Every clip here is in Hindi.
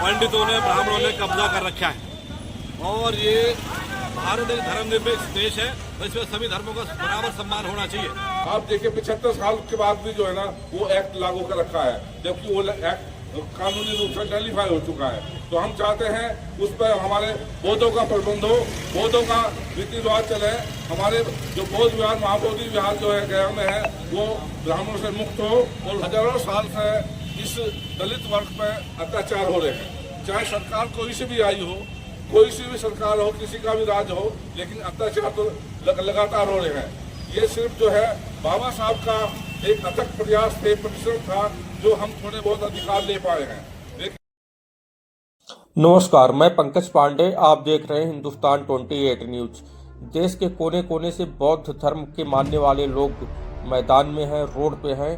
पंडितों ने, ब्राह्मणों ने कब्जा कर रखा है। और ये भारत एक धर्मनिरपेक्ष देश है, तो इसमें सभी धर्मों का बराबर सम्मान होना चाहिए। आप देखिए 75 साल के बाद भी जो है ना वो एक्ट लागू कर रखा है, जबकि वो एक्ट कानूनी रूप से नलिफाई हो चुका है। तो हम चाहते हैं उस पर हमारे बौद्धों का प्रबंध हो, बौद्धों का रीति रिवाज चले। हमारे जो बौद्ध विहार, महाबोधि विहार जो है गया में है, वो ब्राह्मणों से मुक्त हो। और हजारों साल से इस दलित वर्ग पर अत्याचार हो रहे हैं, चाहे सरकार कोई सी भी आई हो, कोई सी भी सरकार हो, किसी का भी राज हो, लेकिन अत्याचार तो लगातार हो रहे हैं। ये सिर्फ जो है बाबा साहब का एक अथक प्रयास थे, परिश्रम था, जो हम थोड़े बहुत अधिकार ले पाए हैं। नमस्कार, मैं पंकज पांडे, आप देख रहे हैं हिंदुस्तान 28 न्यूज। देश के कोने कोने से बौद्ध धर्म के मानने वाले लोग मैदान में हैं, रोड पे हैं।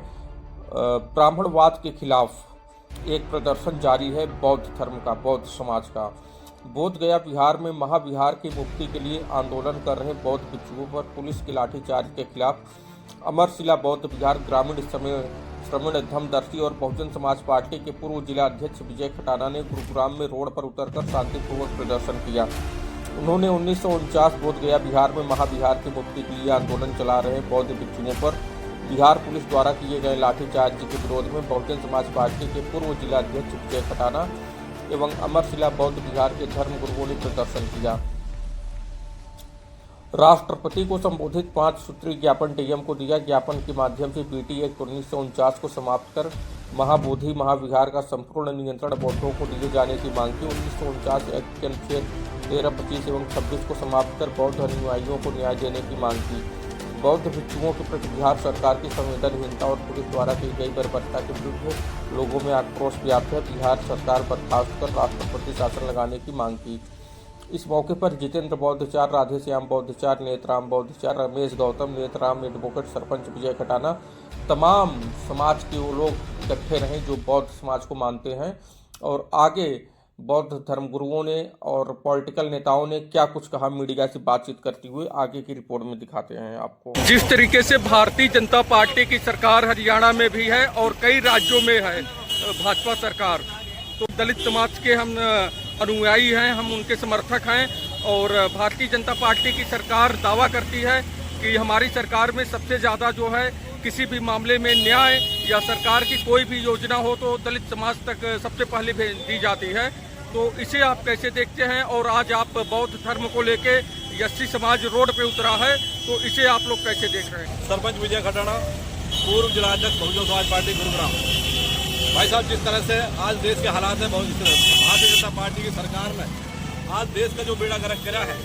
ब्राह्मणवाद के खिलाफ एक प्रदर्शन जारी है बौद्ध धर्म का, बौद्ध समाज का। बोध गया बिहार में महाविहार की मुक्ति के लिए आंदोलन कर रहे बौद्ध भिक्षुओं पर पुलिस के लाठीचार्ज के खिलाफ अमरशिला बौद्ध विहार ग्रामीण श्रमण धमदर्शी और बहुजन समाज पार्टी के पूर्व जिला अध्यक्ष विजय खटाना ने गुरुग्राम में रोड पर उतरकर शांतिपूर्वक प्रदर्शन किया। उन्होंने 1949 बोध गया बिहार में महाविहार की मुक्ति के लिए आंदोलन चला रहे बौद्ध भिक्षुओं पर बिहार पुलिस द्वारा किए गए लाठीचार्ज के विरोध में बहुजन समाज पार्टी के पूर्व जिला अध्यक्ष विजय खटाना एवं अमरशिला बौद्ध विहार के धर्म गुरुओं ने प्रदर्शन किया। राष्ट्रपति को संबोधित 5 सूत्रीय ज्ञापन डीएम को दिया। ज्ञापन के माध्यम से बीटी एक्ट 1949 को समाप्त कर महाबोधि महाविहार का संपूर्ण नियंत्रण बौद्धों को दिए जाने की मांग की। 1949 एक्ट के अनुच्छेद 13, 25 एवं 26 को समाप्त कर बौद्ध अनुयायियों को न्याय देने की मांग की। बौद्ध भिक्षुओं के प्रति बिहार सरकार की संवेदनहीनता और पुलिस द्वारा की गई बर्बरता के विरुद्ध लोगों में आक्रोश व्याप्त है। बिहार सरकार बर्खास्त कर राष्ट्रपति शासन लगाने की मांग की। इस मौके पर जितेंद्र बौद्धचार, राधेश्याम बौद्धचार, नेतराम बौद्धचार, रमेश गौतम, नेतराम एडवोकेट, सरपंच विजय खटाना, तमाम समाज के वो लोग इकट्ठे रहे जो बौद्ध समाज को मानते हैं। और आगे बौद्ध धर्म गुरुओं ने और पॉलिटिकल नेताओं ने क्या कुछ कहा मीडिया से बातचीत करते हुए, आगे की रिपोर्ट में दिखाते हैं आपको। जिस तरीके से भारतीय जनता पार्टी की सरकार हरियाणा में भी है और कई राज्यों में है भाजपा सरकार, तो दलित समाज के हम अनुयायी हैं, हम उनके समर्थक हैं। और भारतीय जनता पार्टी की सरकार दावा करती है कि हमारी सरकार में सबसे ज़्यादा जो है किसी भी मामले में न्याय या सरकार की कोई भी योजना हो तो दलित समाज तक सबसे पहले दी जाती है। तो इसे आप कैसे देखते हैं? और आज आप बौद्ध धर्म को लेके यस्सी समाज रोड पे उतरा है, तो इसे आप लोग कैसे देख रहे हैं? सरपंच विजय खटाना, पूर्व जिलाध्यक्ष बहुजन समाज पार्टी गुरुग्राम। भाई साहब, जिस तरह से आज देश के हालात है, भारतीय जनता पार्टी की सरकार ने आज देश का जो बेड़ा गर्क करा है,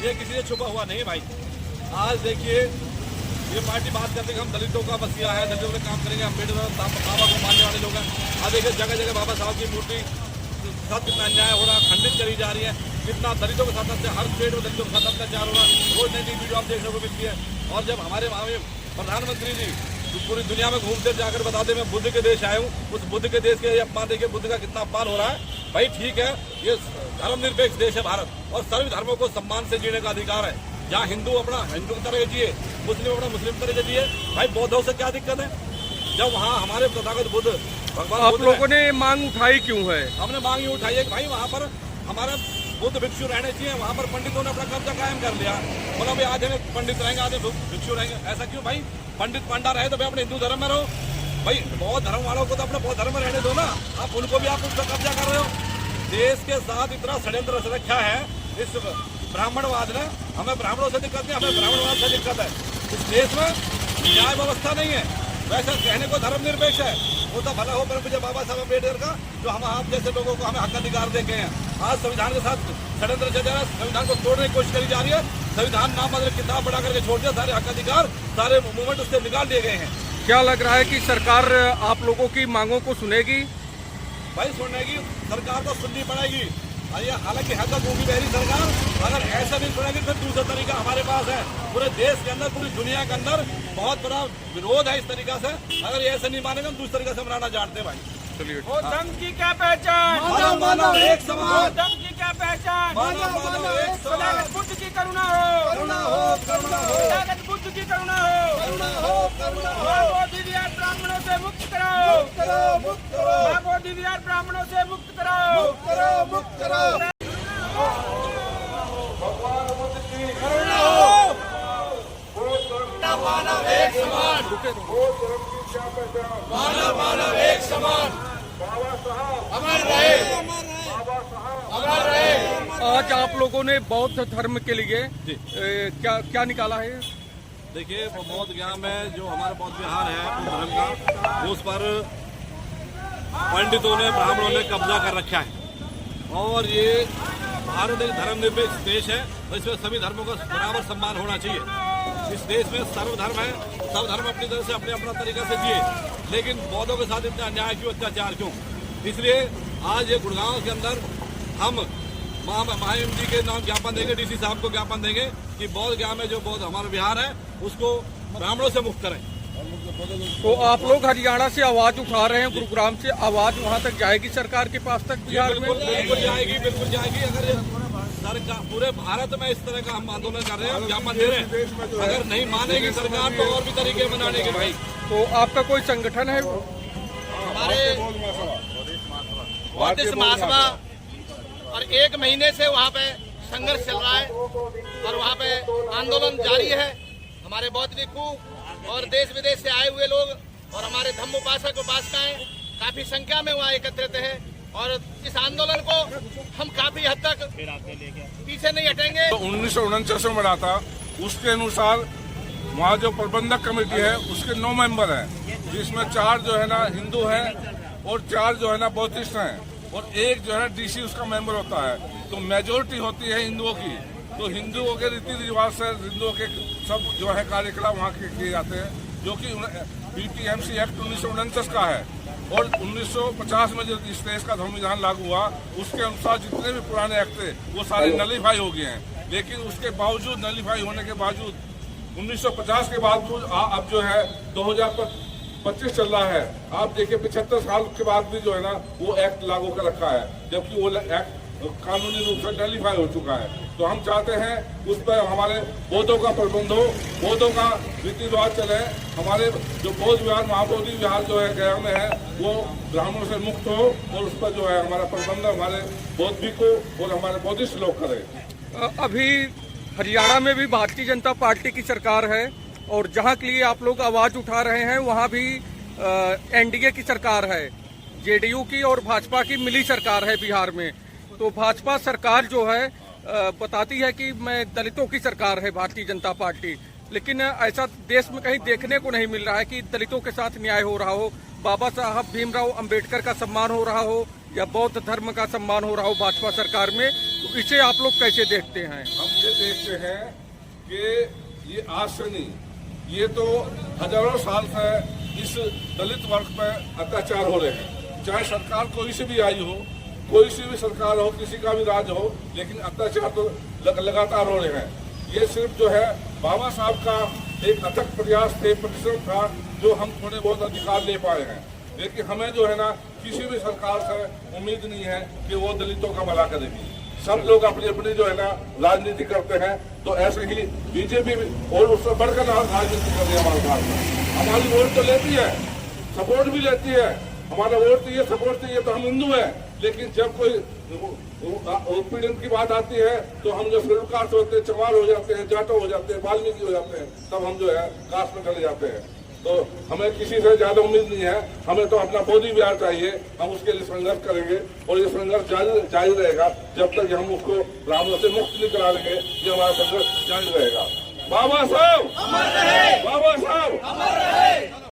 ये किसी से छुपा हुआ नहीं भाई। आज देखिए, ये पार्टी बात करते हैं हम दलितों का बसिया है, दलितों के काम करेंगे, अम्बेडकर बाबा को मानने वाले लोग हैं। आज देखिए जगह जगह बाबा साहब की मूर्ति साथ कितना अन्याय हो रहा है, खंडित करी जा रही है, कितना दलितों के साथ हर स्टेट में दलितों के साथ अत्याचार हो रहा है। रोज नई नई वीडियो आप देखने को मिलती है। और जब हमारे प्रधानमंत्री जी पूरी दुनिया में घूमते जाकर बताते मैं बुद्ध के देश आया हूँ, उस बुद्ध के देश के अपमान देखिए, बुद्ध का कितना अपमान हो रहा है। भाई ठीक है, ये धर्मनिरपेक्ष देश है भारत, और सभी धर्मों को सम्मान से जीने का अधिकार है। जहाँ हिंदू अपना हिंदू की तरह जिए, मुस्लिम अपना मुस्लिम तरह जिए। भाई बौद्धों से क्या दिक्कत है? जब वहाँ हमारे तथागत बुद्ध भगवान, आप लोगों ने मांग उठाई क्यों है? हमने मांग ही उठाई है भाई वहाँ पर हमारे बुद्ध भिक्षु रहने चाहिए। वहाँ पर पंडितों ने अपना कब्जा कायम कर लिया, मतलब आधे में पंडित रहेंगे, आधे भिक्षु रहेंगे। ऐसा क्यों भाई? पंडित पंडा रहे तो भाई अपने हिंदू धर्म में रहो। भाई बौद्ध धर्म वालों को तो अपने बौद्ध धर्म में रहने दो ना, आप उनको भी आप उसका कब्जा कर रहे हो। देश के साथ इतना षड्यंत्र से रखा है इस ब्राह्मणवाद ने। हमें ब्राह्मणों से दिक्कत नहीं, हमें ब्राह्मणवाद से दिक्कत है। इस देश में न्याय व्यवस्था नहीं है। वैसे कहने को धर्मनिरपेक्ष है, वो तो भला हो, पर मुझे बाबा साहब अम्बेडकर का जो हम आप जैसे लोगों को हमें हक अधिकार दे गए हैं। आज संविधान के साथ षड्यंत्र चल रहा है, संविधान को तोड़ने की कोशिश करी जा रही है। संविधान नाम मतलब किताब बढ़ा करके छोड़ दिया, सारे हक अधिकार, सारे मूवमेंट उससे निकाल दिए गए हैं। क्या लग रहा है कि सरकार आप लोगों की मांगों को सुनेगी? भाई सुनेगी, सरकार को सुननी पड़ेगी। हालांकि है तो गूंगी बहरी सरकार, अगर ऐसा नहीं सुनेगी फिर दूसरा तरीका हमारे पास है। पूरे देश के अंदर, पूरी दुनिया के अंदर बहुत बड़ा विरोध है इस तरीका से। अगर ये ऐसे नहीं मानेगा हम दूसरे तरीके से मनाना जानते हैं भाई। चलिए, धर्म की क्या पहचान? मानव मानव एक समान। धर्म की क्या पहचान? मानव मानव एक समान। तथागत बुद्ध की करुणा हो, करुणा हो, करुणा हो, तथागत बुद्ध की करुणा हो, करुणा हो, करुणा हो। महाबोधि विहार ब्राह्मणों से मुक्त कराओ, मुक्त करो, मुक्त करो, महाबोधि विहार ब्राह्मणों से मुक्त कराओ, आज आप लोगों ने बौद्ध धर्म के लिए क्या क्या निकाला है? देखिए, वो बौद्ध गया में जो हमारा बौद्ध विहार है उस धर्म का, उस पर पंडितों ने, ब्राह्मणों ने कब्जा कर रखा है। और ये भारत एक धर्मनिरपेक्ष देश है, तो इसमें सभी धर्मों का बराबर सम्मान होना चाहिए। इस देश में सर्वधर्म है, सब धर्म अपनी तरह से अपने अपना तरीका से जिए, लेकिन बौद्धों के साथ इतना अन्याय क्यों, अत्याचार क्यों? इसलिए आज ये गुड़गांव के अंदर हम महामहिम जी के नाम ज्ञापन देंगे, डीसी साहब को ज्ञापन देंगे कि बौद्ध गया में जो बौद्ध हमारा विहार है उसको ब्राह्मणों से मुक्त करें। तो आप लोग हरियाणा से आवाज उठा रहे हैं, गुरुग्राम से आवाज वहां तक जाएगी सरकार के पास तक बिहार में? बिल्कुल जाएगी, बिल्कुल जाएगी। अगर ये सरकार पूरे भारत में इस तरह का हम आंदोलन कर रहे हैं, हम ज्ञापन दे रहे हैं, अगर नहीं मानेगी सरकार तो और भी तरीके बनाने के भाई। तो आपका कोई संगठन है? हमारे बौद्धिस्ट महासभा और 1 महीने से वहाँ पे संघर्ष चल रहा है और वहाँ पे आंदोलन जारी है। हमारे बौद्ध भिक्षु और देश विदेश से आए हुए लोग और हमारे धम्म उपासक उपासिकाएं काफी संख्या में वहाँ एकत्रित है और इस आंदोलन को हम काफी हद तक पीछे नहीं हटेंगे। तो 1949 में बना था, उसके अनुसार वहाँ जो प्रबंधक कमेटी है उसके 9 मेंबर हैं, जिसमें 4 जो है ना हिंदू हैं और 4 जो है ना बौद्धिस्ट हैं और 1 जो है डीसी उसका मेंबर होता है। तो मेजोरिटी होती है हिंदुओं की, तो हिंदुओं के रीति रिवाज से हिंदुओं के सब जो है कार्यकलाप वहाँ के किए जाते हैं, जो कि बीटीएमसी एक्ट 1949 का है। और 1950 में जो इस देश का संविधान लागू हुआ उसके अनुसार जितने भी पुराने एक्ट थे वो सारे नलीफाई हो गए हैं। लेकिन उसके बावजूद, नलीफाई होने के बावजूद 1950 के बाद अब जो है 2025 चल रहा है, आप देखिए 75 साल के बाद भी जो है ना वो एक्ट लागू कर रखा है, जबकि वो एक्ट कानूनी रूप से नलीफाई हो चुका है। तो हम चाहते हैं उस पर हमारे बौद्धों का प्रबंध हो, बौद्धों का रीति रिवाज चले, हमारे जो बौद्ध विहार, महाबोधि विहार जो है गया में है वो ब्राह्मणों से मुक्त हो और उस पर जो है हमारा प्रबंध हमारे बौद्ध भिक्षु और हमारे बौद्धिस्ट लोग करें। अभी हरियाणा में भी भारतीय जनता पार्टी की सरकार है और जहां के लिए आप लोग आवाज उठा रहे हैं वहां भी एनडीए की सरकार है, जेडीयू की और भाजपा की मिली सरकार है बिहार में। तो भाजपा सरकार जो है बताती है कि मैं दलितों की सरकार है भारतीय जनता पार्टी, लेकिन ऐसा देश में कहीं देखने को नहीं मिल रहा है कि दलितों के साथ न्याय हो रहा हो, बाबा साहब भीमराव अंबेडकर का सम्मान हो रहा हो या बौद्ध धर्म का सम्मान हो रहा हो भाजपा सरकार में। तो इसे आप लोग कैसे देखते हैं? हम ये देखते हैं कि ये आज से नहीं, ये तो हजारों साल से इस दलित वर्ग पर अत्याचार हो रहे हैं, चाहे सरकार कोई सी भी आई हो, कोई सी भी सरकार हो, किसी का भी राज हो, लेकिन अत्याचार तो लगातार हो रहे हैं। ये सिर्फ जो है बाबा साहब का एक अथक प्रयास थे, परिश्रम था, जो हम थोड़े बहुत अधिकार ले पाए हैं। लेकिन हमें जो है ना किसी भी सरकार से उम्मीद नहीं है कि वो दलितों का भला करेगी। सब लोग अपनी अपनी जो है ना राजनीति करते हैं, तो ऐसे ही बीजेपी और उससे बढ़कर राजनीति कर रही है हमारे भारत में। हमारी वोट तो लेती है, सपोर्ट भी लेती है, हमारा वोट चाहिए, सपोर्ट चाहिए, तो हम हिंदू हैं। लेकिन जब कोई उत्पीड़न की बात आती है तो हम जो शेड्यूल कास्ट होते हैं, चमार हो जाते हैं, जाटो हो जाते हैं, वाल्मीकि हो जाते हैं, तब हम जो है कास्ट में चले जाते हैं। तो हमें किसी से ज्यादा उम्मीद नहीं है, हमें तो अपना बौद्ध विहार चाहिए, हम उसके लिए संघर्ष करेंगे और ये संघर्ष जारी रहेगा जब तक हम उसको ब्राह्मणों से मुक्त नहीं करा लेंगे। ये हमारा संघर्ष जारी रहेगा। बाबा साहब